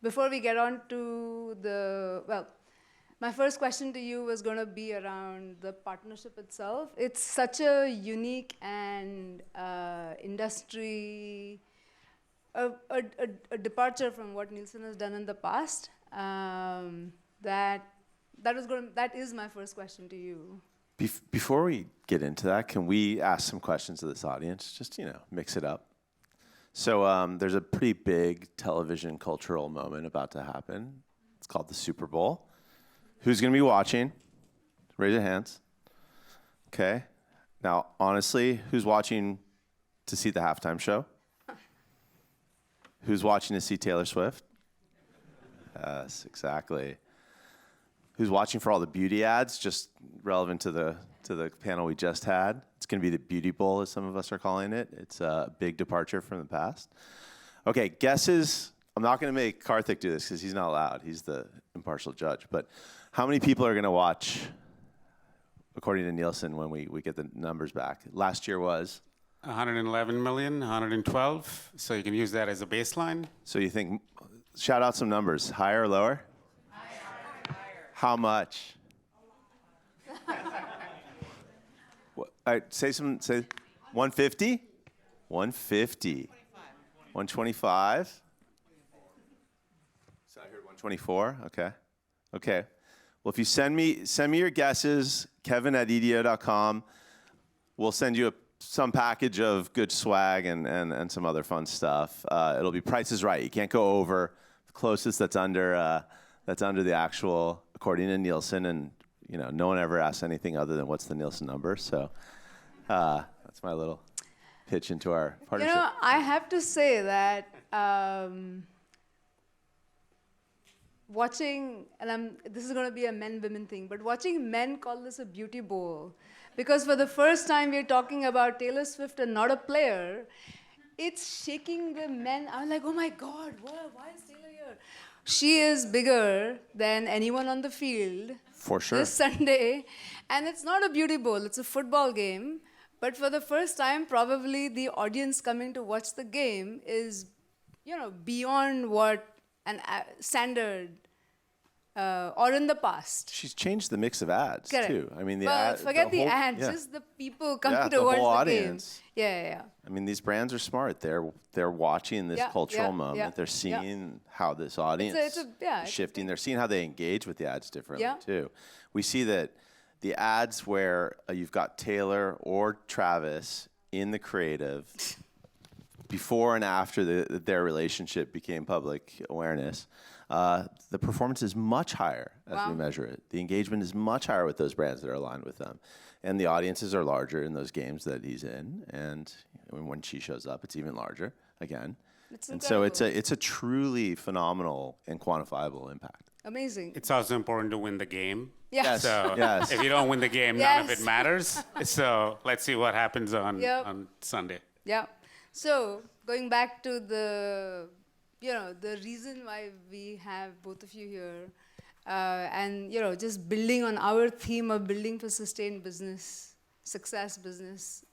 before we get on to my first question to you was going to be around the partnership itself. It's such a unique and industry, a departure from what Nielsen has done in the past. That is my first question to you. Before we get into that, can we ask some questions of this audience? Just, mix it up. So there's a pretty big television cultural moment about to happen. It's called the Super Bowl. Who's going to be watching? Raise your hands. Okay. Now, honestly, who's watching to see the halftime show? Who's watching to see Taylor Swift? Yes, exactly. Who's watching for all the beauty ads, just relevant to the panel we just had? It's going to be the Beauty Bowl, as some of us are calling it. It's a big departure from the past. Okay, guesses. I'm not going to make Karthik do this because he's not allowed. He's the impartial judge. But how many people are going to watch, according to Nielsen, when we get the numbers back? Last year was? 111 million, 112. So you can use that as a baseline. So you think, shout out some numbers. Higher or lower? How much? All right, say 150? 150. 125? So I heard 124. Okay. Well, if you send me your guesses, Kevin@EDO.com. We'll send you some package of good swag and some other fun stuff. It'll be Price is Right. You can't go over. The closest that's under the actual, according to Nielsen, and no one ever asks anything other than what's the Nielsen number. So that's my little pitch into our partnership. I have to say that watching, and this is going to be a men-women thing, but watching men call this a beauty bowl, because for the first time we're talking about Taylor Swift and not a player, it's shaking the men. I'm like, oh my God, why is Taylor here? She is bigger than anyone on the field. For sure. This Sunday. And it's not a beauty bowl, it's a football game. But for the first time, probably the audience coming to watch the game is, beyond what an standard or in the past. She's changed the mix of ads, Correct. too. I mean, forget the ads, just the people coming to watch the audience. Game. Yeah. I mean, these brands are smart. They're watching this cultural moment. They're seeing how this audience is shifting. They're seeing how they engage with the ads differently, too. We see that the ads where you've got Taylor or Travis in the creative, before and after their relationship became public awareness, the performance is much higher as we measure it. The engagement is much higher with those brands that are aligned with them. And the audiences are larger in those games that he's in. And when she shows up, it's even larger again. And so it's a truly phenomenal and quantifiable impact. Amazing. It's also important to win the game. Yes. So if you don't win the game, none of it matters. So let's see what happens on Sunday. Yeah. So going back to the reason why we have both of you here, and just building on our theme of building for sustained success business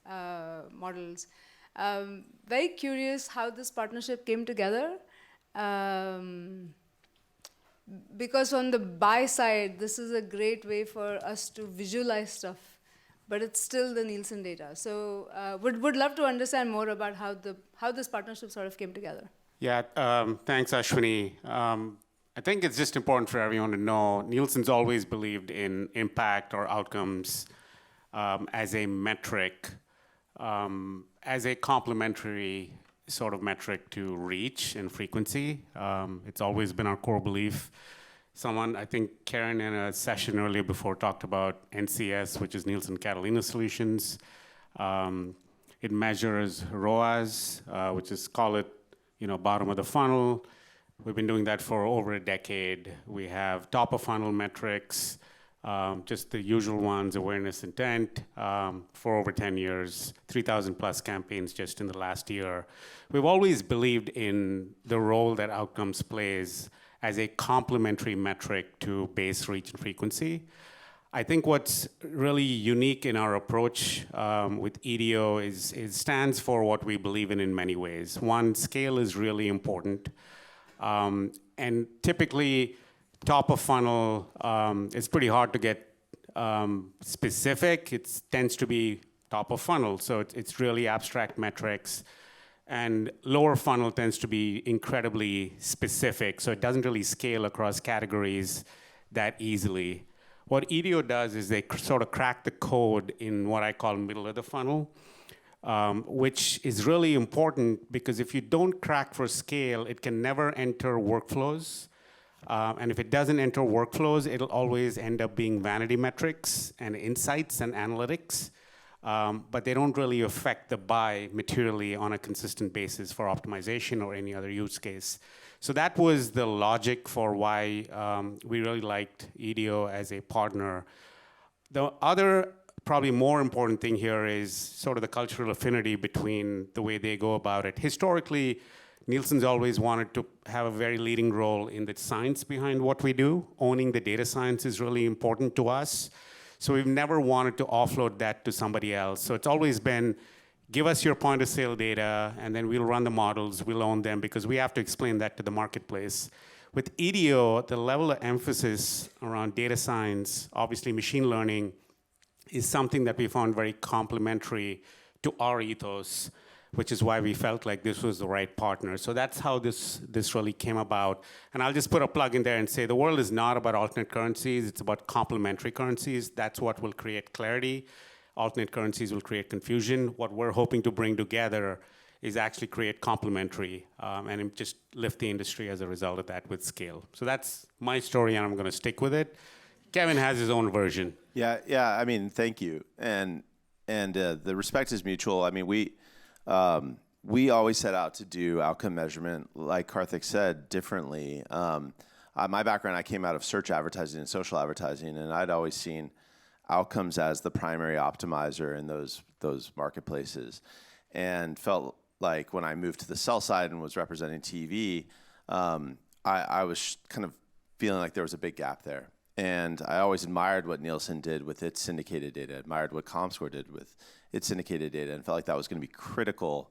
models. Very curious how this partnership came together. Because on the buy side, this is a great way for us to visualize stuff, but it's still the Nielsen data. So would love to understand more about how this partnership sort of came together. Yeah, thanks, Ashwini. I think it's just important for everyone to know Nielsen's always believed in impact or outcomes as a metric, as a complementary sort of metric to reach and frequency. It's always been our core belief. I think Karen in a session earlier before talked about NCS, which is Nielsen Catalina Solutions. It measures ROAS, which is, call it, bottom of the funnel. We've been doing that for over a decade. We have top of funnel metrics, just the usual ones, awareness, intent, for over 10 years, 3,000 plus campaigns just in the last year. We've always believed in the role that outcomes plays as a complementary metric to base reach and frequency. I think what's really unique in our approach with EDO is it stands for what we believe in many ways. One, scale is really important. And typically, top of funnel, it's pretty hard to get specific. It tends to be top of funnel, so it's really abstract metrics. And lower funnel tends to be incredibly specific, so it doesn't really scale across categories that easily. What EDO does is they sort of crack the code in what I call middle of the funnel, which is really important because if you don't crack for scale, it can never enter workflows. And if it doesn't enter workflows, it'll always end up being vanity metrics and insights and analytics. But they don't really affect the buy materially on a consistent basis for optimization or any other use case. So that was the logic for why we really liked EDO as a partner. The other probably more important thing here is sort of the cultural affinity between the way they go about it. Historically, Nielsen's always wanted to have a very leading role in the science behind what we do. Owning the data science is really important to us. So we've never wanted to offload that to somebody else. So it's always been, give us your point of sale data, and then we'll run the models, we'll own them, because we have to explain that to the marketplace. With EDO, the level of emphasis around data science, obviously machine learning, is something that we found very complementary to our ethos, which is why we felt like this was the right partner. So that's how this really came about. And I'll just put a plug in there and say the world is not about alternate currencies, it's about complementary currencies. That's what will create clarity. Alternate currencies will create confusion. What we're hoping to bring together is actually create complementary and just lift the industry as a result of that with scale. So that's my story, and I'm going to stick with it. Kevin has his own version. Yeah. I mean, thank you, and the respect is mutual. I mean, we always set out to do outcome measurement, like Karthik said, differently. My background, I came out of search advertising and social advertising, and I'd always seen outcomes as the primary optimizer in those marketplaces, and felt like when I moved to the sell side and was representing TV, I was kind of feeling like there was a big gap there. And I always admired what Nielsen did with its syndicated data, admired what Comscore did with its syndicated data, and felt like that was going to be critical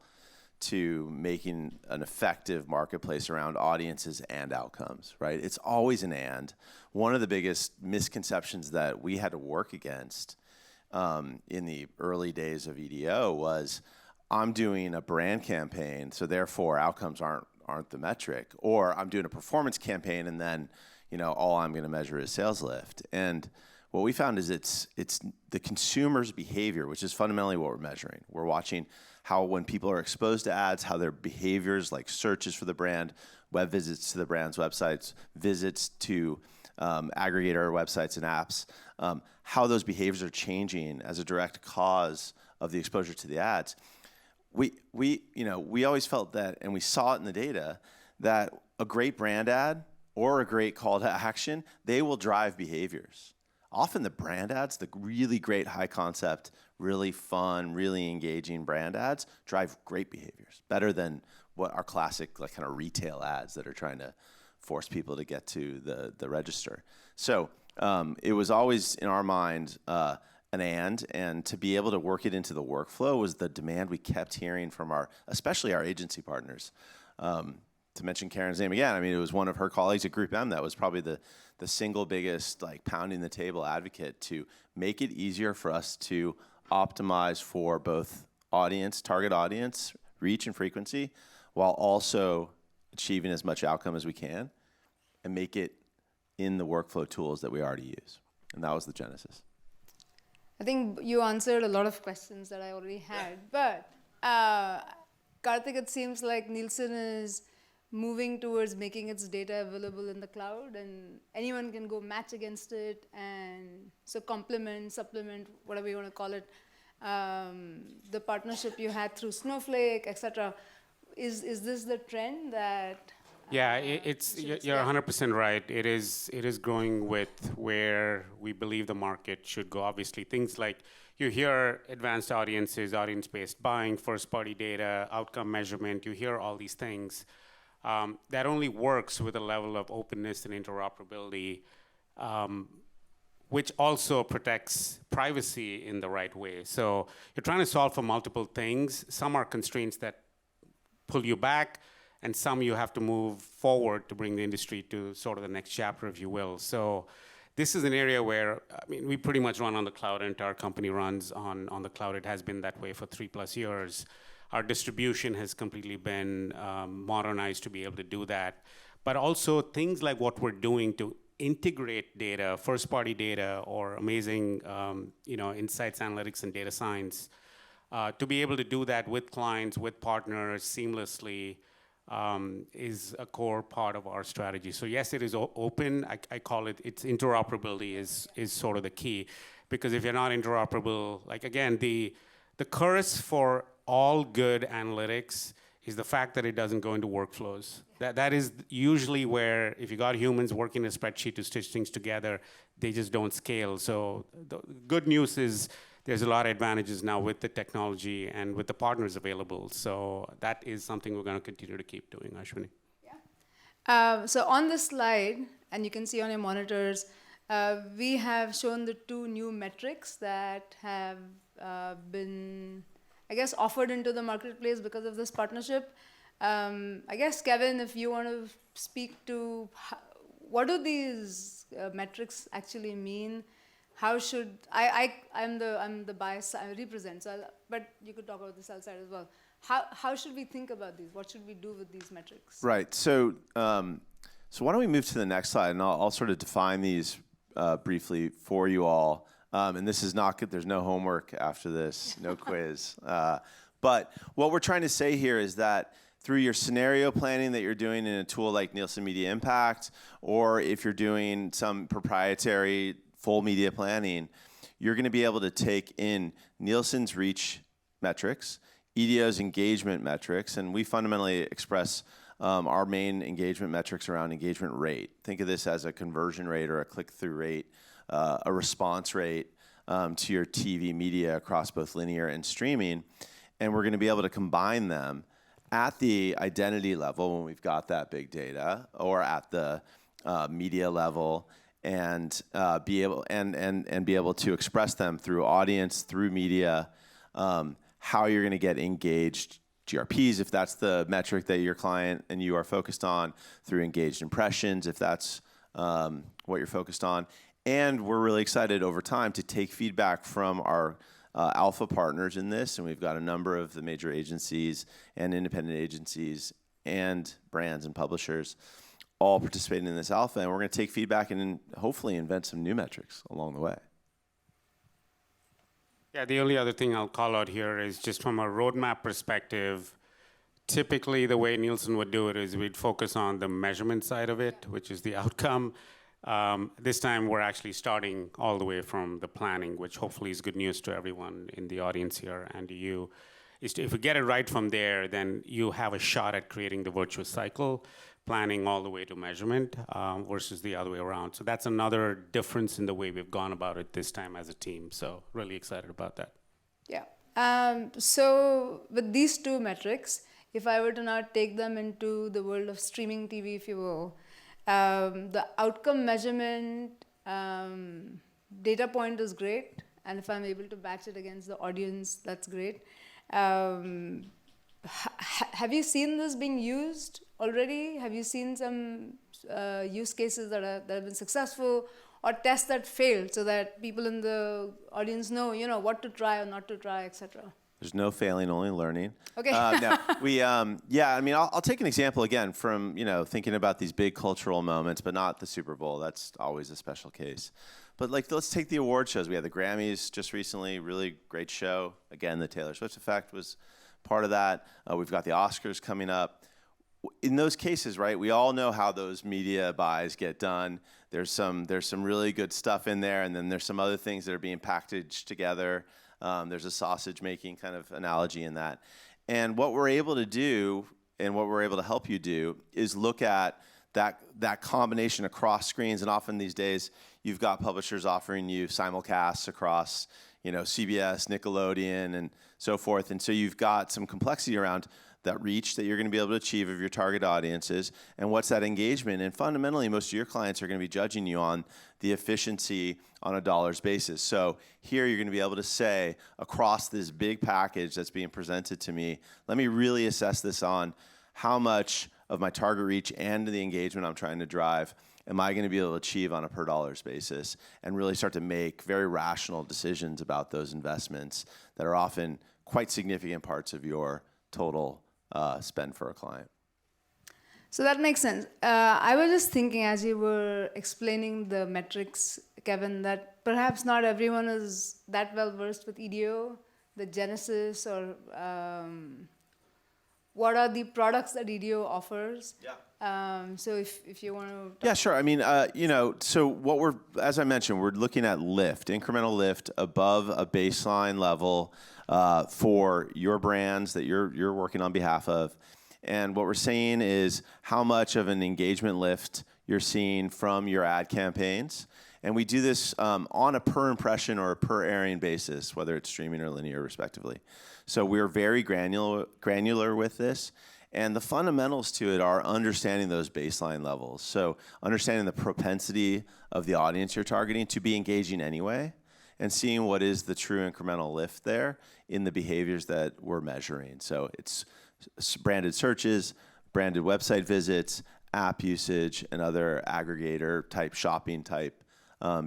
to making an effective marketplace around audiences and outcomes, right? It's always an and. One of the biggest misconceptions that we had to work against in the early days of EDO was, I'm doing a brand campaign, so therefore outcomes aren't the metric, or I'm doing a performance campaign and then all I'm going to measure is sales lift. And what we found is it's the consumer's behavior, which is fundamentally what we're measuring. We're watching how when people are exposed to ads, how their behaviors, like searches for the brand, web visits to the brand's websites, visits to aggregator websites and apps, how those behaviors are changing as a direct cause of the exposure to the ads. We always felt that, and we saw it in the data, that a great brand ad or a great call to action, they will drive behaviors. Often the brand ads, the really great high concept, really fun, really engaging brand ads drive great behaviors, better than what our classic kind of retail ads that are trying to force people to get to the register. So it was always in our mind an and to be able to work it into the workflow was the demand we kept hearing from especially our agency partners. To mention Karen's name again, I mean, it was one of her colleagues at Group M that was probably the single biggest pounding the table advocate to make it easier for us to optimize for both target audience, reach and frequency, while also achieving as much outcome as we can and make it in the workflow tools that we already use. And that was the genesis. I think you answered a lot of questions that I already had, but Karthik, it seems like Nielsen is moving towards making its data available in the cloud, and anyone can go match against it, and so complement, supplement, whatever you want to call it, the partnership you had through Snowflake, etc. Is this the trend that? Yeah, you're 100% right. It is growing with where we believe the market should go. Obviously, things like you hear advanced audiences, audience-based buying, first-party data, outcome measurement. You hear all these things. That only works with a level of openness and interoperability, which also protects privacy in the right way. So you're trying to solve for multiple things. Some are constraints that pull you back, and some you have to move forward to bring the industry to sort of the next chapter, if you will. So this is an area where, I mean, we pretty much run on the cloud. Entire company runs on the cloud. It has been that way for 3+ years. Our distribution has completely been modernized to be able to do that. But also things like what we're doing to integrate data, first-party data, or amazing insights, analytics, and data science, to be able to do that with clients, with partners, seamlessly, is a core part of our strategy. So yes, it is open. I call it, its interoperability is sort of the key. Because if you're not interoperable, like again, the curse for all good analytics is the fact that it doesn't go into workflows. That is usually where, if you got humans working in a spreadsheet to stitch things together, they just don't scale. So the good news is there's a lot of advantages now with the technology and with the partners available. So that is something we're going to continue to keep doing, Ashwini. Yeah. So on this slide, and you can see on your monitors, we have shown the 2 new metrics that have been, I guess, offered into the marketplace because of this partnership. I guess, Kevin, if you want to speak to what do these metrics actually mean? How should I'm the bias I represent, so but you could talk about the sell side as well. How should we think about these? What should we do with these metrics? Right. So so why don't we move to the next slide, and I'll sort of define these briefly for you all. And this is not good. There's no homework after this, no quiz. But what we're trying to say here is that through your scenario planning that you're doing in a tool like Nielsen Media Impact, or if you're doing some proprietary full media planning, you're going to be able to take in Nielsen's reach metrics, EDO's engagement metrics, and we fundamentally express our main engagement metrics around engagement rate. Think of this as a conversion rate or a click-through rate, a response rate to your TV media across both linear and streaming, and we're going to be able to combine them at the identity level when we've got that big data, or at the media level, and be able to express them through audience, through media, how you're going to get engaged GRPs, if that's the metric that your client and you are focused on, through engaged impressions, if that's what you're focused on. And we're really excited over time to take feedback from our alpha partners in this, and we've got a number of the major agencies and independent agencies and brands and publishers all participating in this alpha, and we're going to take feedback and hopefully invent some new metrics along the way. Yeah, the only other thing I'll call out here is just from a roadmap perspective, typically the way Nielsen would do it is we'd focus on the measurement side of it, which is the outcome. This time we're actually starting all the way from the planning, which hopefully is good news to everyone in the audience here and to you. If we get it right from there, then you have a shot at creating the virtuous cycle, planning all the way to measurement, versus the other way around. So that's another difference in the way we've gone about it this time as a team. So really excited about that. Yeah. So with these 2 metrics, if I were to now take them into the world of streaming TV, if you will, the outcome measurement data point is great, and if I'm able to batch it against the audience, that's great. Have you seen this being used already? Have you seen some use cases that have been successful, or tests that failed, so that people in the audience know, what to try or not to try, etc.? There's no failing, only learning. Okay. No, yeah, I mean, I'll take an example again from, thinking about these big cultural moments, but not the Super Bowl. That's always a special case. But let's take the award shows. We had the Grammys just recently, really great show. Again, the Taylor Swift effect was part of that. We've got the Oscars coming up. In those cases, right, we all know how those media buys get done. There's some really good stuff in there, and then there's some other things that are being packaged together. There's a sausage making kind of analogy in that. And what we're able to do, and what we're able to help you do, is look at that combination across screens. And often these days, you've got publishers offering you simulcasts across, CBS, Nickelodeon, and so forth. And so you've got some complexity around that reach that you're going to be able to achieve of your target audiences, and what's that engagement. And fundamentally, most of your clients are going to be judging you on the efficiency on a dollars basis. So here you're going to be able to say, across this big package that's being presented to me, let me really assess this on how much of my target reach and the engagement I'm trying to drive am I going to be able to achieve on a per dollars basis, and really start to make very rational decisions about those investments that are often quite significant parts of your total spend for a client. So that makes sense. I was just thinking as you were explaining the metrics, Kevin, that perhaps not everyone is that well versed with EDO, the genesis, or what are the products that EDO offers. Yeah. So if you want to. Yeah, sure. I mean, so what as I mentioned, we're looking at lift, incremental lift above a baseline level for your brands that you're working on behalf of. And what we're saying is how much of an engagement lift you're seeing from your ad campaigns. And we do this on a per impression or a per airing basis, whether it's streaming or linear, respectively. So we're very granular with this. And the fundamentals to it are understanding those baseline levels. So understanding the propensity of the audience you're targeting to be engaging anyway, and seeing what is the true incremental lift there in the behaviors that we're measuring. So it's branded searches, branded website visits, app usage, and other aggregator type, shopping type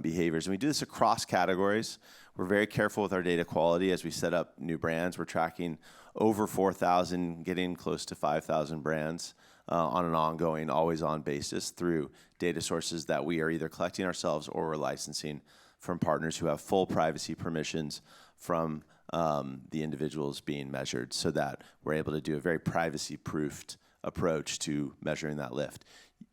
behaviors. And we do this across categories. We're very careful with our data quality as we set up new brands. We're tracking over 4,000, getting close to 5,000 brands on an ongoing, always-on basis through data sources that we are either collecting ourselves or we're licensing from partners who have full privacy permissions from the individuals being measured, so that we're able to do a very privacy-proofed approach to measuring that lift.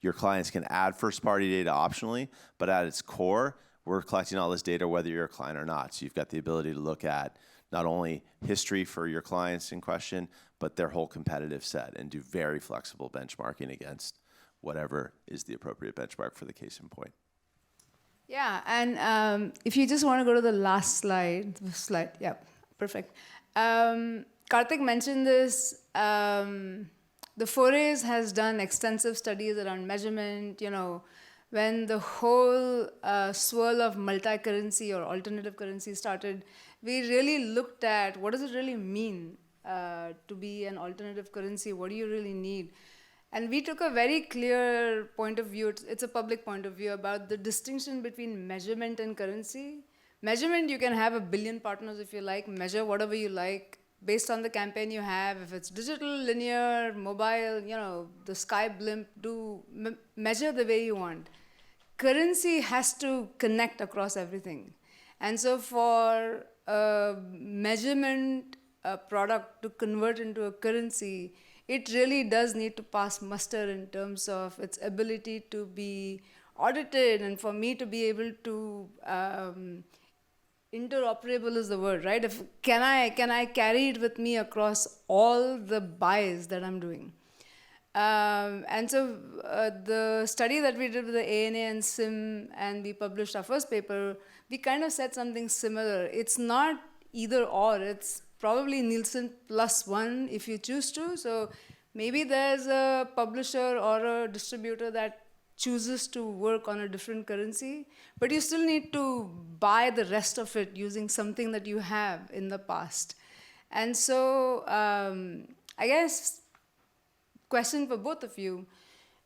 Your clients can add first-party data optionally, but at its core, we're collecting all this data whether you're a client or not. So you've got the ability to look at not only history for your clients in question, but their whole competitive set, and do very flexible benchmarking against whatever is the appropriate benchmark for the case in point. Yeah, and if you just want to go to the last slide, yeah, perfect. Karthik mentioned this. The Forays has done extensive studies around measurement. When the whole swirl of multi-currency or alternative currency started, we really looked at what does it really mean to be an alternative currency? What do you really need? And we took a very clear point of view, it's a public point of view, about the distinction between measurement and currency. Measurement, you can have 1 billion partners if you like, measure whatever you like based on the campaign you have. If it's digital, linear, mobile, the sky blimp, measure the way you want. Currency has to connect across everything. And so for a measurement product to convert into a currency, it really does need to pass muster in terms of its ability to be audited, and for me to be able to, interoperable is the word, right? Can I carry it with me across all the buys that I'm doing? And so the study that we did with the ANA and SIM, and we published our first paper, we kind of said something similar. It's not either or, it's probably Nielsen +1 if you choose to. So maybe there's a publisher or a distributor that chooses to work on a different currency, but you still need to buy the rest of it using something that you have in the past. And so I guess question for both of you,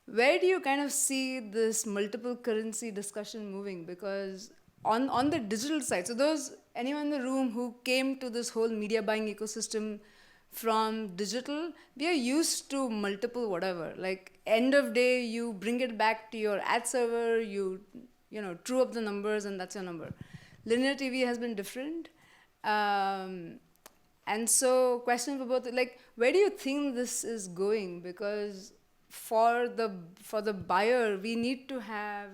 where do you kind of see this multiple currency discussion moving? Because on the digital side, so anyone in the room who came to this whole media buying ecosystem from digital, we are used to multiple whatever. Like end of day, you bring it back to your ad server, you true up the numbers, and that's your number. Linear TV has been different. And so question for both, like, where do you think this is going? Because for the buyer, we need to have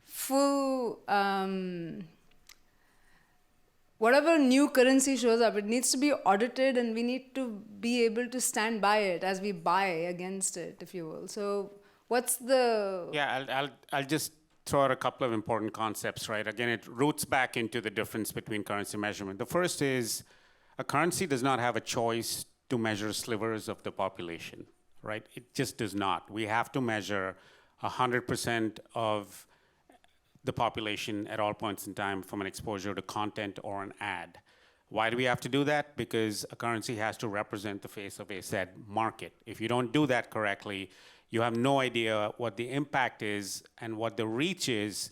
full, whatever new currency shows up, it needs to be audited, and we need to be able to stand by it as we buy against it, if you will. So what's the... Yeah, I'll just throw out a couple of important concepts, right? Again, it roots back into the difference between currency measurement. The first is a currency does not have a choice to measure slivers of the population, right? It just does not. We have to measure 100% of the population at all points in time from an exposure to content or an ad. Why do we have to do that? Because a currency has to represent the face of a said market. If you don't do that correctly, you have no idea what the impact is and what the reach is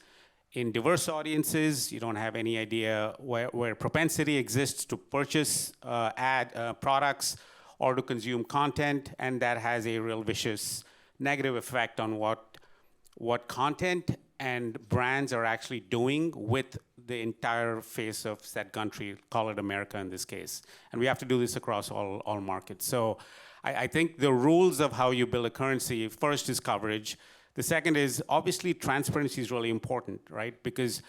in diverse audiences. You don't have any idea where propensity exists to purchase products or to consume content, and that has a real vicious negative effect on what content and brands are actually doing with the entire face of said country, call it America in this case. And we have to do this across all markets. So I think the rules of how you build a currency, first is coverage. The second is, obviously, transparency is really important, right? Because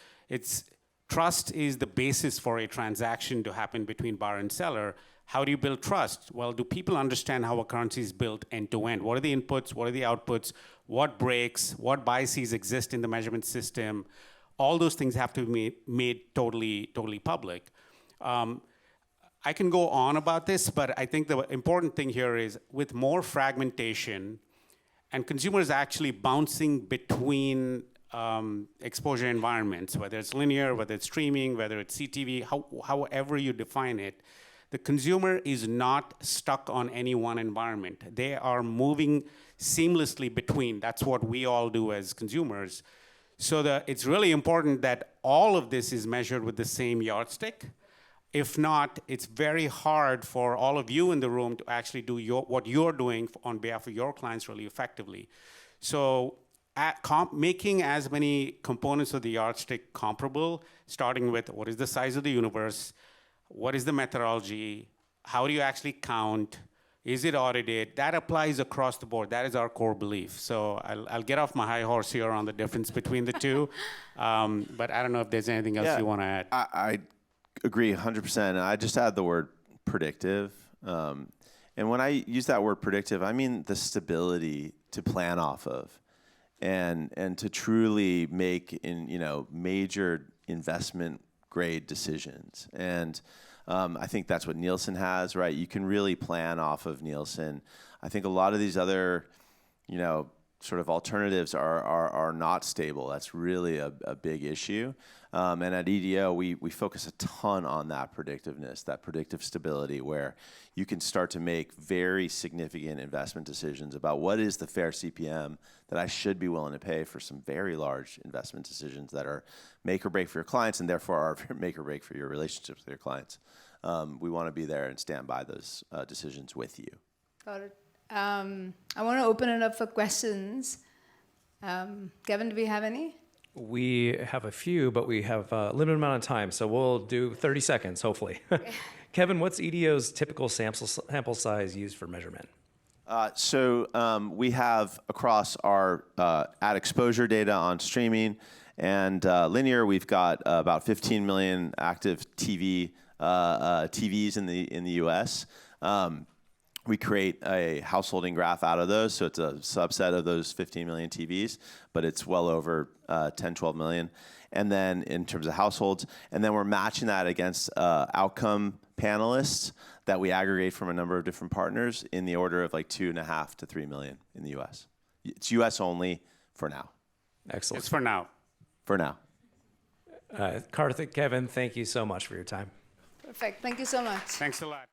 trust is the basis for a transaction to happen between buyer and seller. How do you build trust? Well, do people understand how a currency is built end to end? What are the inputs? What are the outputs? What breaks? What biases exist in the measurement system? All those things have to be made totally public. I can go on about this, but I think the important thing here is with more fragmentation and consumers actually bouncing between exposure environments, whether it's linear, whether it's streaming, whether it's CTV, however you define it, the consumer is not stuck on any one environment. They are moving seamlessly between. That's what we all do as consumers. So it's really important that all of this is measured with the same yardstick. If not, it's very hard for all of you in the room to actually do what you're doing on behalf of your clients really effectively. So making as many components of the yardstick comparable, starting with what is the size of the universe, what is the methodology, how do you actually count, is it audited? That applies across the board. That is our core belief. So I'll get off my high horse here on the difference between the two. But I don't know if there's anything else you want to add. I agree 100%. I just add the word predictive. And when I use that word predictive, I mean the stability to plan off of and to truly make major investment grade decisions. And I think that's what Nielsen has, right? You can really plan off of Nielsen. I think a lot of these other, sort of alternatives are not stable. That's really a big issue. And at EDO, we focus a ton on that predictiveness, that predictive stability, where you can start to make very significant investment decisions about what is the fair CPM that I should be willing to pay for some very large investment decisions that are make or break for your clients and therefore are make or break for your relationships with your clients. We want to be there and stand by those decisions with you. Got it. I want to open it up for questions. Kevin, do we have any? We have a few, but we have a limited amount of time, so we'll do 30 seconds, hopefully. Kevin, what's EDO's typical sample size used for measurement? So we have across our ad exposure data on streaming and linear, we've got about 15 million active TVs in the U.S. We create a householding graph out of those, so it's a subset of those 15 million TVs, but it's well over 10, 12 million. And then in terms of households, and then we're matching that against outcome panelists that we aggregate from a number of different partners in the order of like 2.5 to 3 million in the U.S. It's U.S. only for now. Excellent. It's for now. For now. Karthik, Kevin, thank you so much for your time. Perfect. Thank you so much. Thanks a lot.